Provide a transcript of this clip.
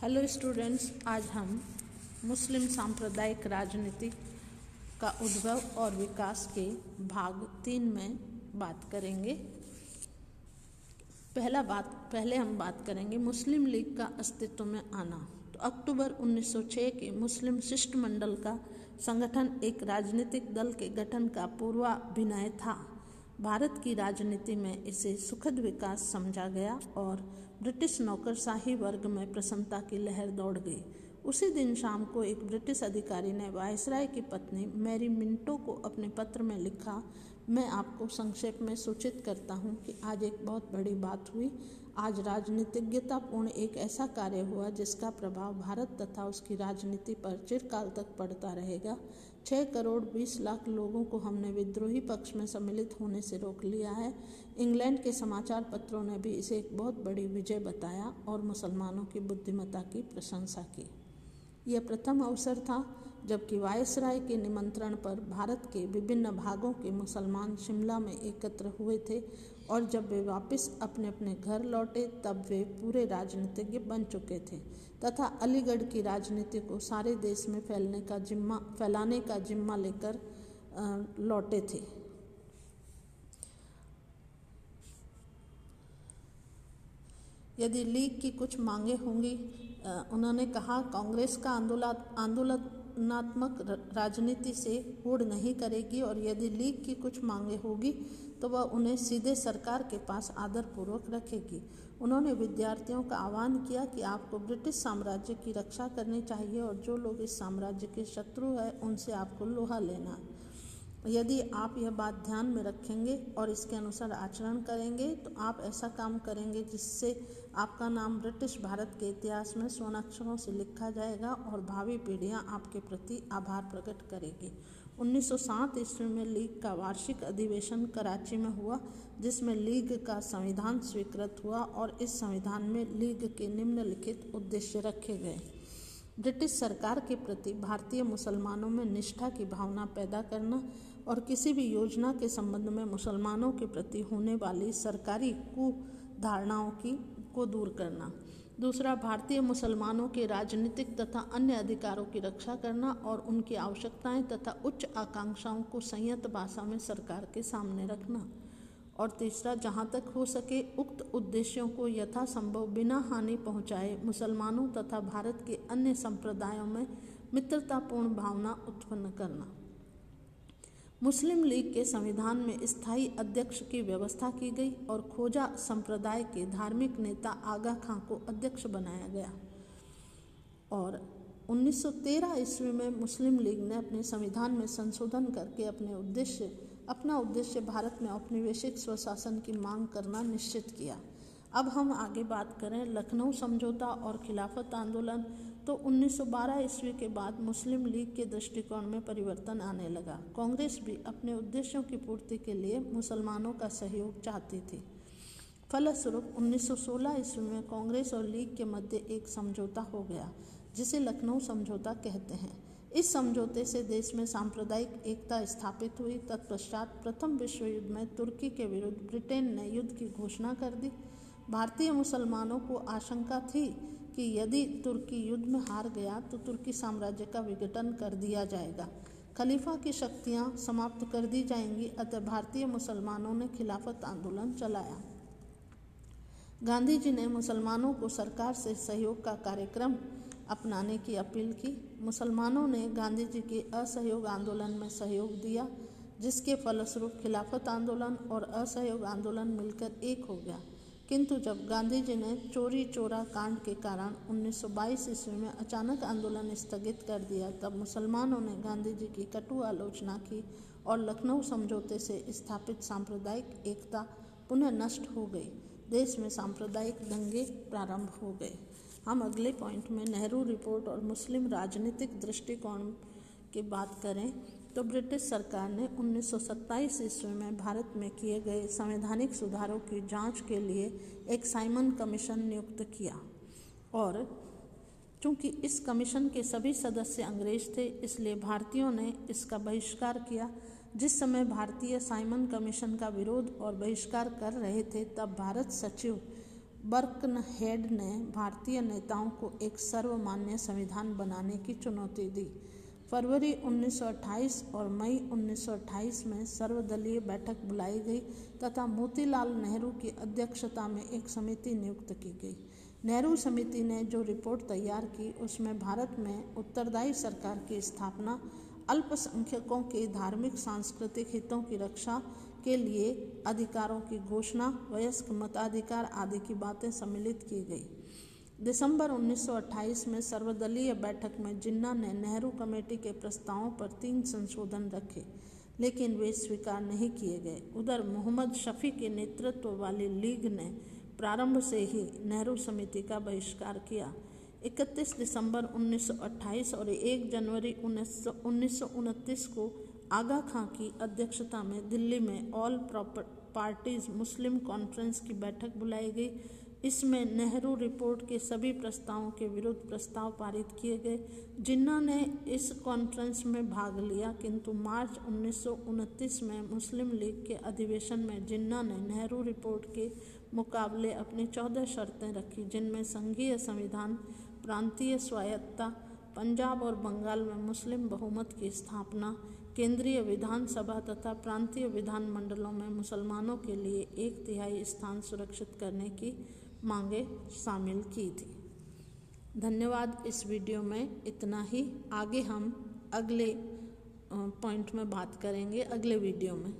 Hello students, आज हम मुस्लिम सांप्रदायिक राजनीति का उद्भव और विकास के भाग 3 में बात करेंगे। पहले हम बात करेंगे मुस्लिम लीग का अस्तित्व में आना। तो अक्टूबर 1906 के मुस्लिम शिष्टमंडल का संगठन एक राजनीतिक दल के गठन का पूर्वाभिनय था। भारत की राजनीति में इसे सुखद विकास समझा गया और ब्रिटिश नौकरशाही वर्ग में प्रसन्नता की लहर दौड़ गई। उसी दिन शाम को एक ब्रिटिश अधिकारी ने वायसराय की पत्नी मैरी मिंटो को अपने पत्र में लिखा, मैं आपको संक्षेप में सूचित करता हूँ कि आज एक बहुत बड़ी बात हुई। आज राजनीतिज्ञतापूर्ण एक ऐसा कार्य हुआ जिसका प्रभाव भारत तथा उसकी राजनीति पर चिरकाल तक पड़ता रहेगा। 6 करोड़ 20 लाख लोगों को हमने विद्रोही पक्ष में सम्मिलित होने से रोक लिया है। इंग्लैंड के समाचार पत्रों ने भी इसे एक बहुत बड़ी विजय बताया और मुसलमानों की बुद्धिमत्ता की प्रशंसा की। यह प्रथम अवसर था जबकि वायसराय के निमंत्रण पर भारत के विभिन्न भागों के मुसलमान शिमला में एकत्र हुए थे और जब वे वापस अपने अपने घर लौटे तब वे पूरे राजनीतिज्ञ बन चुके थे तथा अलीगढ़ की राजनीति को सारे देश में फैलाने का जिम्मा लेकर लौटे थे। यदि लीग की कुछ मांगे होंगी, उन्होंने कहा, कांग्रेस का आंदोलनात्मक राजनीति से होड़ नहीं करेगी और यदि लीग की कुछ मांगे होगी तो वह उन्हें सीधे सरकार के पास आदरपूर्वक रखेगी। उन्होंने विद्यार्थियों का आह्वान किया कि आपको ब्रिटिश साम्राज्य की रक्षा करनी चाहिए और जो लोग इस साम्राज्य के शत्रु हैं उनसे आपको लोहा लेना है। यदि आप यह बात ध्यान में रखेंगे और इसके अनुसार आचरण करेंगे तो आप ऐसा काम करेंगे जिससे आपका नाम ब्रिटिश भारत के इतिहास में स्वर्णाक्षरों से लिखा जाएगा और भावी पीढ़ियां आपके प्रति आभार प्रकट करेगी। 1907 ईस्वी में लीग का वार्षिक अधिवेशन कराची में हुआ जिसमें लीग का संविधान स्वीकृत हुआ और इस संविधान में लीग के निम्नलिखित उद्देश्य रखे गए। ब्रिटिश सरकार के प्रति भारतीय मुसलमानों में निष्ठा की भावना पैदा करना और किसी भी योजना के संबंध में मुसलमानों के प्रति होने वाली सरकारी कुधारणाओं को दूर करना। दूसरा, भारतीय मुसलमानों के राजनीतिक तथा अन्य अधिकारों की रक्षा करना और उनकी आवश्यकताएं तथा उच्च आकांक्षाओं को संयत भाषा में सरकार के सामने रखना। और तीसरा, जहाँ तक हो सके उक्त उद्देश्यों को यथासंभव बिना हानि पहुँचाए मुसलमानों तथा भारत के अन्य संप्रदायों में मित्रतापूर्ण भावना उत्पन्न करना। मुस्लिम लीग के संविधान में स्थायी अध्यक्ष की व्यवस्था की गई और खोजा संप्रदाय के धार्मिक नेता आगा खां को अध्यक्ष बनाया गया। और 1913 ईस्वी में मुस्लिम लीग ने अपने संविधान में संशोधन करके अपना उद्देश्य भारत में औपनिवेशिक स्वशासन की मांग करना निश्चित किया। अब हम आगे बात करें लखनऊ समझौता और खिलाफत आंदोलन। तो 1912 ईस्वी के बाद मुस्लिम लीग के दृष्टिकोण में परिवर्तन आने लगा। कांग्रेस भी अपने उद्देश्यों की पूर्ति के लिए मुसलमानों का सहयोग चाहती थी। फलस्वरूप 1916 ईस्वी में कांग्रेस और लीग के मध्य एक समझौता हो गया जिसे लखनऊ समझौता कहते हैं। इस समझौते से देश में सांप्रदायिक एकता स्थापित हुई। तत्पश्चात प्रथम विश्व युद्ध में तुर्की के विरुद्ध ब्रिटेन ने युद्ध की घोषणा कर दी। भारतीय मुसलमानों को आशंका थी कि यदि तुर्की युद्ध में हार गया तो तुर्की साम्राज्य का विघटन कर दिया जाएगा, खलीफा की शक्तियां समाप्त कर दी जाएंगी। अतः भारतीय मुसलमानों ने खिलाफत आंदोलन चलाया। गांधी जी ने मुसलमानों को सरकार से सहयोग का कार्यक्रम अपनाने की अपील की। मुसलमानों ने गांधी जी के असहयोग आंदोलन में सहयोग दिया जिसके फलस्वरूप खिलाफत आंदोलन और असहयोग आंदोलन मिलकर एक हो गया। किंतु जब गांधी जी ने चोरी चोरा कांड के कारण 1922 ईस्वी में अचानक आंदोलन स्थगित कर दिया तब मुसलमानों ने गांधी जी की कटु आलोचना की और लखनऊ समझौते से स्थापित सांप्रदायिक एकता पुनः नष्ट हो गई। देश में सांप्रदायिक दंगे प्रारंभ हो गए। हम अगले पॉइंट में नेहरू रिपोर्ट और मुस्लिम राजनीतिक दृष्टिकोण की बात करें तो ब्रिटिश सरकार ने 1927 ईस्वी में भारत में किए गए संवैधानिक सुधारों की जांच के लिए एक साइमन कमीशन नियुक्त किया और चूंकि इस कमीशन के सभी सदस्य अंग्रेज थे इसलिए भारतीयों ने इसका बहिष्कार किया। जिस समय भारतीय साइमन कमीशन का विरोध और बहिष्कार कर रहे थे तब भारत सचिव बर्कनहेड ने भारतीय नेताओं को एक सर्वमान्य संविधान बनाने की चुनौती दी। फरवरी 1928 और मई 1928 में सर्वदलीय बैठक बुलाई गई तथा मोतीलाल नेहरू की अध्यक्षता में एक समिति नियुक्त की गई। नेहरू समिति ने जो रिपोर्ट तैयार की उसमें भारत में उत्तरदायी सरकार की स्थापना, अल्पसंख्यकों के धार्मिक सांस्कृतिक हितों की रक्षा के लिए अधिकारों की घोषणा, वयस्क मताधिकार आदि की बातें सम्मिलित की गई। दिसंबर 1928 में सर्वदलीय बैठक में जिन्ना ने नेहरू कमेटी के प्रस्तावों पर 3 संशोधन रखे, लेकिन वे स्वीकार नहीं किए गए। उधर मोहम्मद शफी के नेतृत्व वाली लीग ने प्रारंभ से ही नेहरू समिति का बहिष्कार किया। 31 दिसंबर 1928 और 1 जनवरी 1929 को आगा खां की अध्यक्षता में दिल्ली में ऑल पार्टीज मुस्लिम कॉन्फ्रेंस की बैठक बुलाई गई। इसमें नेहरू रिपोर्ट के सभी प्रस्तावों के विरुद्ध प्रस्ताव पारित किए गए। जिन्ना ने इस कॉन्फ्रेंस में भाग लिया, किंतु मार्च 1929 में मुस्लिम लीग के अधिवेशन में जिन्ना ने नेहरू रिपोर्ट के मुकाबले अपनी 14 शर्तें रखी, जिनमें संघीय संविधान, प्रांतीय स्वायत्तता, पंजाब और बंगाल में मुस्लिम बहुमत की स्थापना, केंद्रीय विधानसभा तथा प्रांतीय विधानमंडलों में मुसलमानों के लिए 1/3 स्थान सुरक्षित करने की मांगें शामिल की थी। धन्यवाद। इस वीडियो में इतना ही। आगे हम अगले पॉइंट में बात करेंगे अगले वीडियो में।